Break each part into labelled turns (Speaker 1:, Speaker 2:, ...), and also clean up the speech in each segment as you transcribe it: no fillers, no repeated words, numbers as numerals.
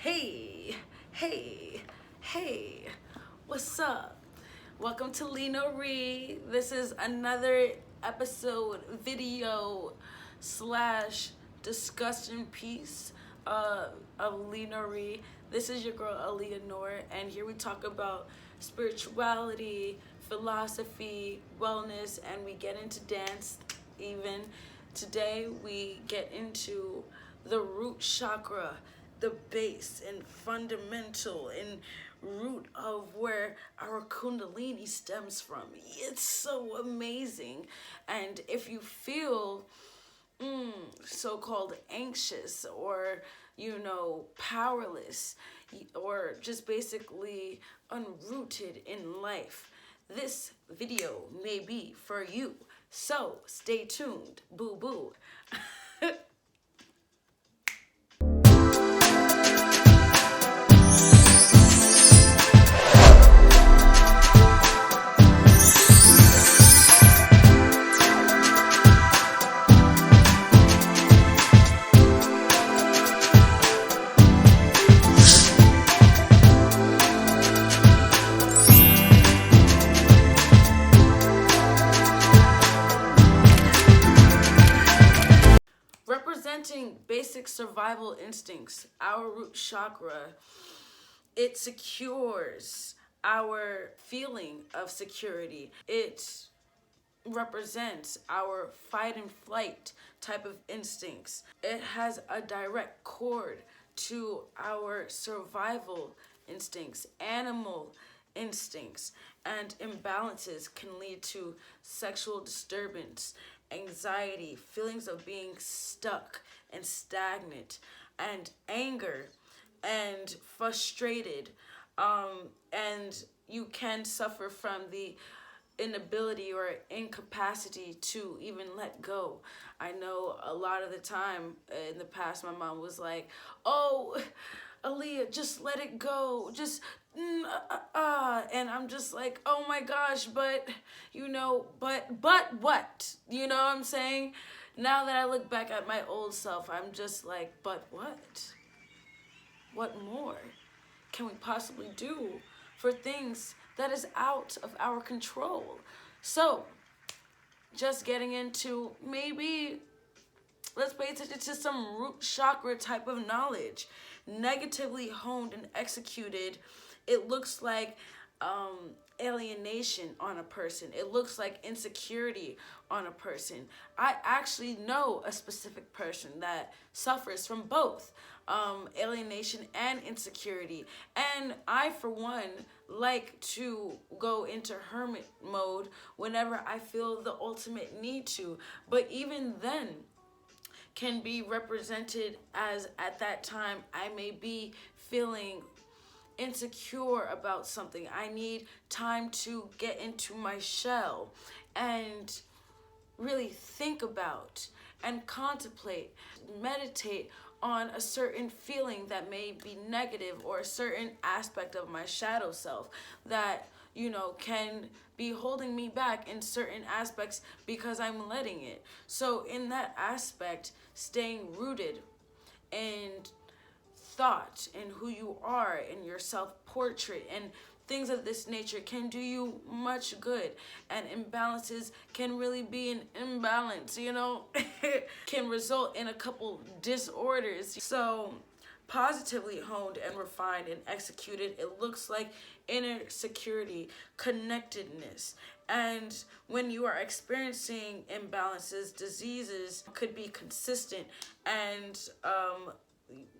Speaker 1: Hey, hey, hey, what's up? Welcome to Li Noori. This is another episode, video slash discussion piece of Li Noori. This is your girl Li Noori, and here we talk about spirituality, philosophy, wellness, and we get into dance even. Today we get into the root chakra, the base and fundamental and root of where our kundalini stems from. It's so amazing. And if you feel so-called anxious or powerless or just basically unrooted in life, this video may be for you. So stay tuned. Boo boo. Representing basic survival instincts, our root chakra, it secures our feeling of security. It represents our fight and flight type of instincts. It has a direct cord to our survival instincts, animal instincts, and imbalances can lead to sexual disturbance, anxiety, feelings of being stuck and stagnant, and anger and frustrated. And you can suffer from the inability or incapacity to even let go. I know a lot of the time in the past, my mom was like, "Oh, Aaliyah, just let it go. Just, and I'm just like, oh my gosh, but what? You know what I'm saying? Now that I look back at my old self, I'm just like, but what? What more can we possibly do for things that is out of our control? So, just getting into maybe let's pay attention to some root chakra type of knowledge. Negatively honed and executed, it looks like alienation on a person. It looks like insecurity on a person. I actually know a specific person that suffers from both alienation and insecurity. And I, for one, like to go into hermit mode whenever I feel the ultimate need to. But even then, can be represented as at that time I may be feeling insecure about something. I need time to get into my shell and really think about and contemplate, meditate on a certain feeling that may be negative or a certain aspect of my shadow self that can be holding me back in certain aspects because I'm letting it. So in that aspect, staying rooted and thought and who you are and your self-portrait and things of this nature can do you much good. And imbalances can really be an imbalance, can result in a couple disorders. So positively honed and refined and executed, it looks like inner security, connectedness. And when you are experiencing imbalances, diseases could be consistent and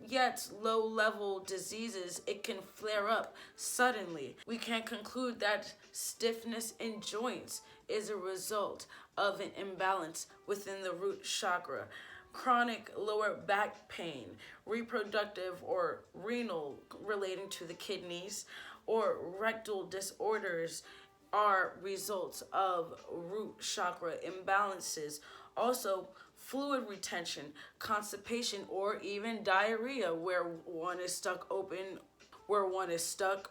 Speaker 1: yet low-level diseases, it can flare up suddenly. We can conclude that stiffness in joints is a result of an imbalance within the root chakra. Chronic lower back pain, reproductive or renal relating to the kidneys, or rectal disorders are results of root chakra imbalances. Also, fluid retention, constipation, or even diarrhea where one is stuck open, where one is stuck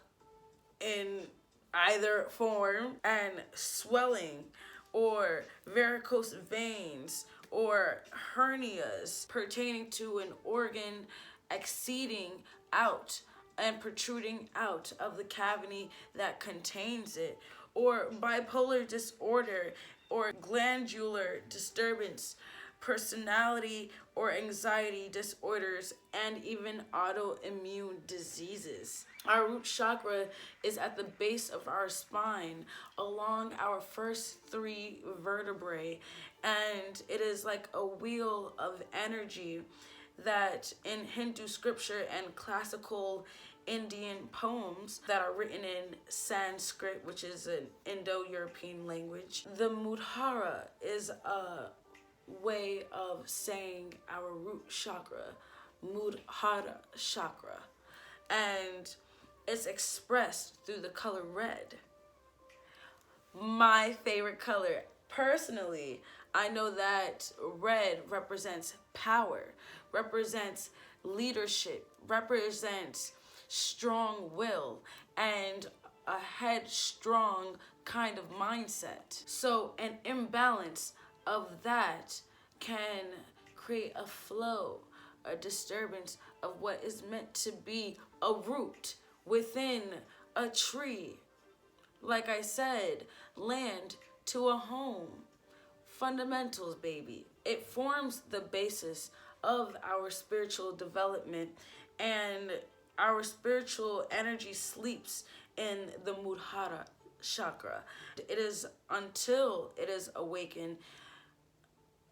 Speaker 1: in either form, and swelling or varicose veins or hernias pertaining to an organ exceeding out and protruding out of the cavity that contains it, or bipolar disorder, or glandular disturbance, personality or anxiety disorders, and even autoimmune diseases. Our root chakra is at the base of our spine, along our first 3 vertebrae, and it is like a wheel of energy that in Hindu scripture and classical Indian poems that are written in Sanskrit, which is an Indo-European language, the Mudhara is a way of saying our root chakra, Mudhara chakra, and it's expressed through the color red. My favorite color. Personally, I know that red represents power, represents leadership, represents strong will, and a headstrong kind of mindset. So an imbalance of that can create a flow, a disturbance of what is meant to be a root within a tree. Like I said, land to a home. Fundamentals, baby. It forms the basis of our spiritual development, and our spiritual energy sleeps in the Mudhara chakra. It is until it is awakened,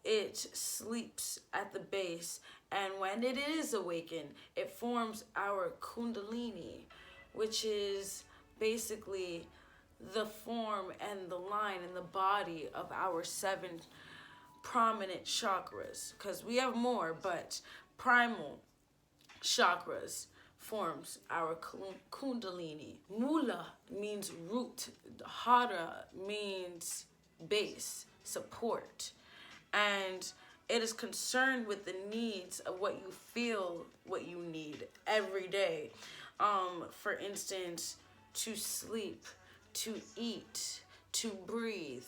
Speaker 1: it sleeps at the base, and when it is awakened, it forms our Kundalini, which is basically the form and the line and the body of our 7 prominent chakras, because we have more, but primal chakras forms our Kundalini. Mula means root, Hara means base, support, and it is concerned with the needs of what you feel, what you need every day. For instance, to sleep, to eat, to breathe,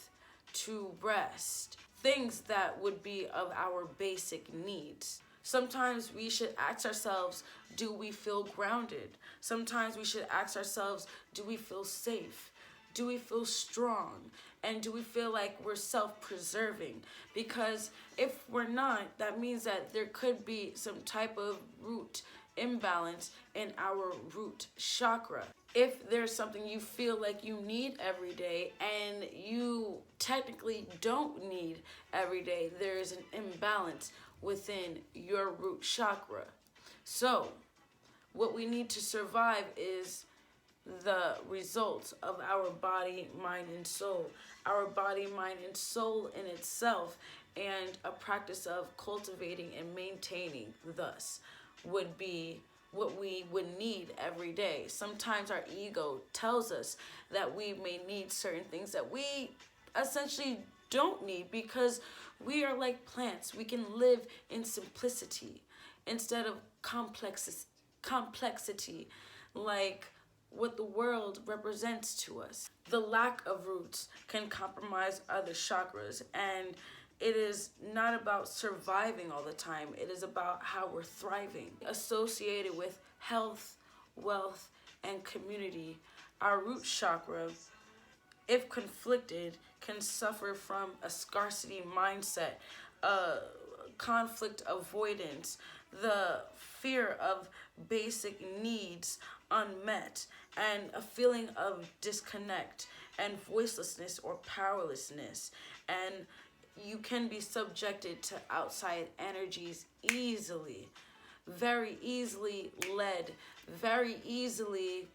Speaker 1: to rest, things that would be of our basic needs. Sometimes we should ask ourselves, do we feel grounded? Sometimes we should ask ourselves, do we feel safe? Do we feel strong? And do we feel like we're self-preserving? Because if we're not, that means that there could be some type of root imbalance in our root chakra. If there's something you feel like you need every day and you technically don't need every day, there is an imbalance within your root chakra. So what we need to survive is the results of our body, mind, and soul. Our body, mind, and soul in itself, and a practice of cultivating and maintaining thus would be what we would need every day. Sometimes our ego tells us that we may need certain things that we essentially don't need, because we are like plants. We can live in simplicity instead of complexity, like what the world represents to us. The lack of roots can compromise other chakras, and it is not about surviving all the time. It is about how we're thriving. Associated with health, wealth, and community, our root chakra, if conflicted, can suffer from a scarcity mindset, conflict avoidance, the fear of basic needs unmet, and a feeling of disconnect and voicelessness or powerlessness. And you can be subjected to outside energies easily, very easily led, very easily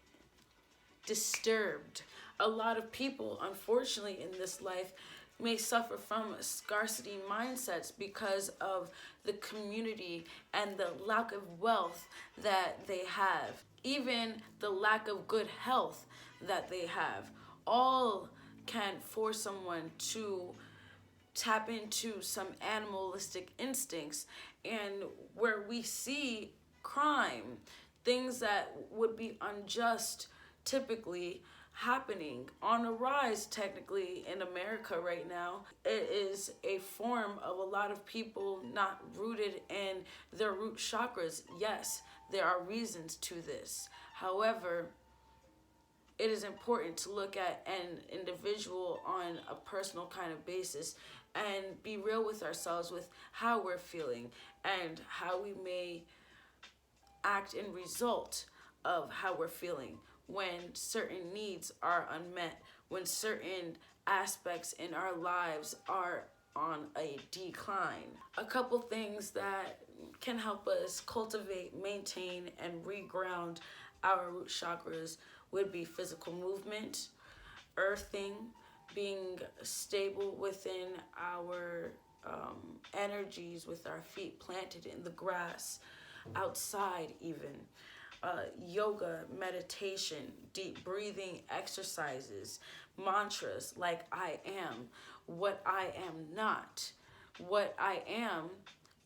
Speaker 1: disturbed. A lot of people, unfortunately, in this life may suffer from scarcity mindsets because of the community and the lack of wealth that they have, even the lack of good health that they have. All can force someone to tap into some animalistic instincts, and where we see crime, things that would be unjust typically, happening on a rise technically in America right now. It is a form of a lot of people not rooted in their root chakras. Yes, there are reasons to this. However, it is important to look at an individual on a personal kind of basis and be real with ourselves with how we're feeling and how we may act in result of how we're feeling when certain needs are unmet, when certain aspects in our lives are on a decline. A couple things that can help us cultivate, maintain, and reground our root chakras would be physical movement, earthing, being stable within our energies with our feet planted in the grass, outside even. Yoga, meditation, deep breathing exercises, mantras like I am, what I am not. What I am,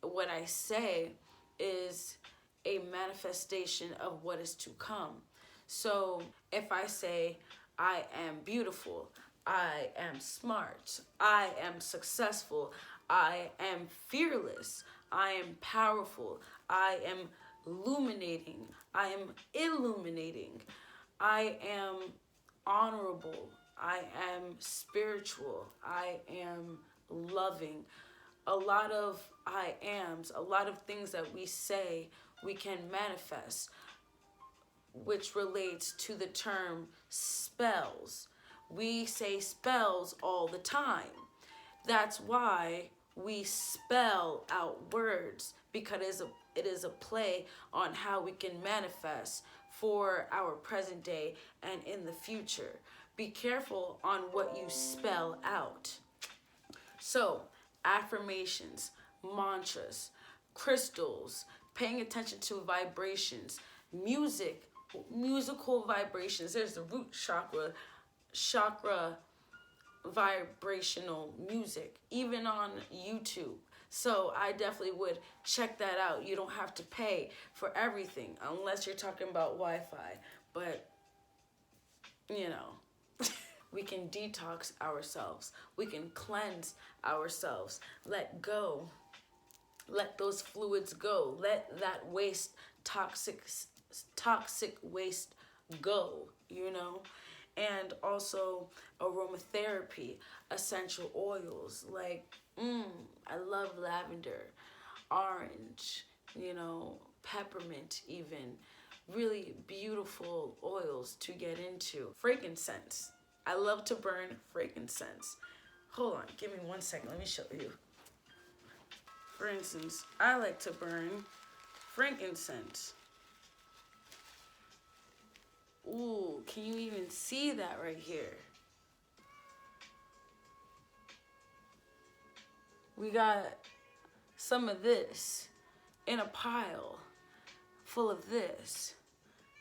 Speaker 1: what I say, is a manifestation of what is to come. So if I say, I am beautiful, I am smart, I am successful, I am fearless, I am powerful, I am illuminating, I am illuminating, I am honorable, I am spiritual, I am loving. A lot of I ams, a lot of things that we say we can manifest, which relates to the term spells. We say spells all the time. That's why we spell out words, because it is a play on how we can manifest for our present day and in the future. Be careful on what you spell out. So, affirmations, mantras, crystals, paying attention to vibrations, music, musical vibrations. There's the root chakra vibrational music, even on YouTube. So I definitely would check that out. You don't have to pay for everything unless you're talking about Wi-Fi. But, you know, we can detox ourselves. We can cleanse ourselves. Let go. Let those fluids go. Let that waste, toxic waste go, you know? And also aromatherapy, essential oils like, I love lavender, orange, you know, peppermint even. Really beautiful oils to get into. Frankincense. I love to burn frankincense. Hold on, give me 1 second, let me show you. For instance, I like to burn frankincense. Ooh, can you even see that right here? We got some of this in a pile full of this.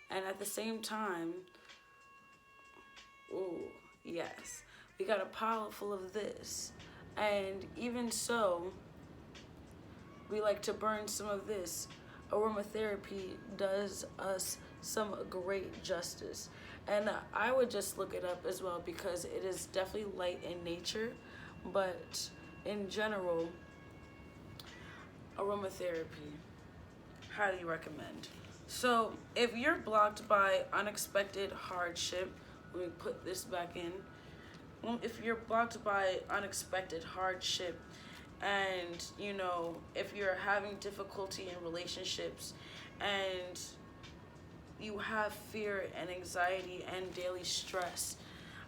Speaker 1: And at the same time, ooh, yes, we got a pile full of this. And even so, we like to burn some of this. Aromatherapy does us some great justice. And I would just look it up as well, because it is definitely light in nature, but in general, aromatherapy, highly recommend. So if you're blocked by unexpected hardship, let me put this back in. If you're blocked by unexpected hardship, and you know, if you're having difficulty in relationships and you have fear and anxiety and daily stress,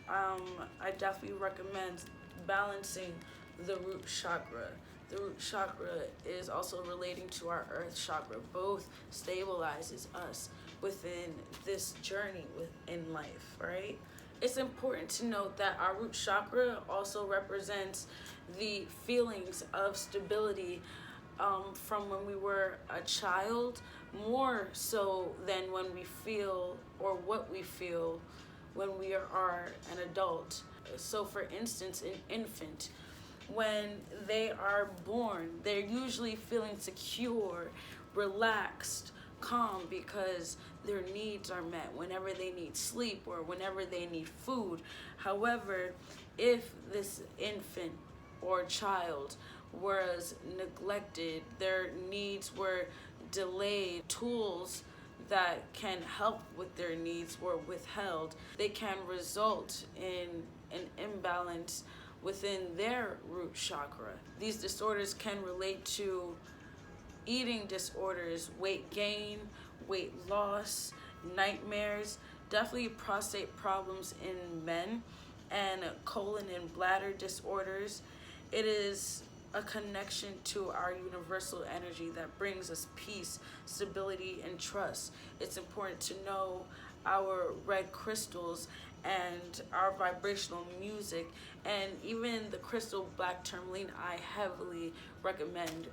Speaker 1: I definitely recommend balancing the root chakra. The root chakra is also relating to our earth chakra. Both stabilizes us within this journey within life, right? It's important to note that our root chakra also represents the feelings of stability from when we were a child, more so than when we feel, or what we feel when we are an adult. So for instance, an infant, when they are born, they're usually feeling secure, relaxed, calm because their needs are met whenever they need sleep or whenever they need food. However, if this infant or child was neglected, their needs were delayed, tools that can help with their needs were withheld, they can result in an imbalance within their root chakra. These disorders can relate to eating disorders, weight gain, weight loss, nightmares, definitely prostate problems in men, and colon and bladder disorders. It is a connection to our universal energy that brings us peace, stability, and trust. It's important to know our red crystals and our vibrational music, and even the crystal black tourmaline I heavily recommend.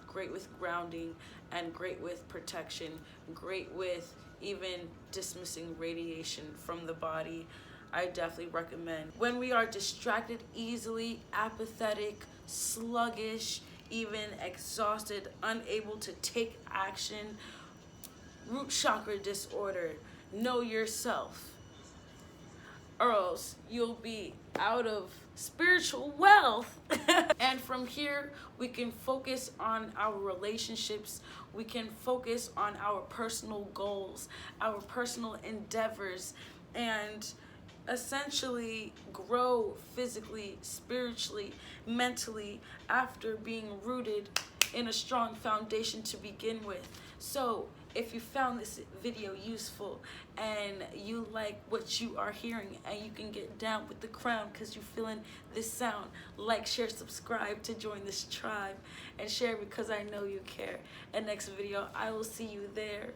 Speaker 1: Great with grounding and great with protection, great with even dismissing radiation from the body. I definitely recommend. When we are distracted easily, apathetic, sluggish, even exhausted, unable to take action, root chakra disorder, know yourself, or else you'll be out of spiritual wealth. And from here, we can focus on our relationships. We can focus on our personal goals, our personal endeavors, and essentially grow physically, spiritually, mentally after being rooted in a strong foundation to begin with. So if you found this video useful and you like what you are hearing and you can get down with the crown because you're feeling this sound, like, share, subscribe to join this tribe, and share because I know you care. And next video, I will see you there.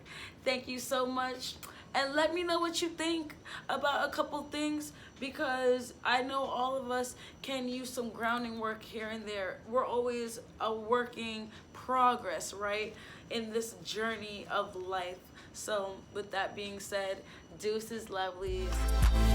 Speaker 1: Thank you so much. And let me know what you think about a couple things, because I know all of us can use some grounding work here and there. We're always a working progress, right, in this journey of life. So with that being said, deuces, lovelies.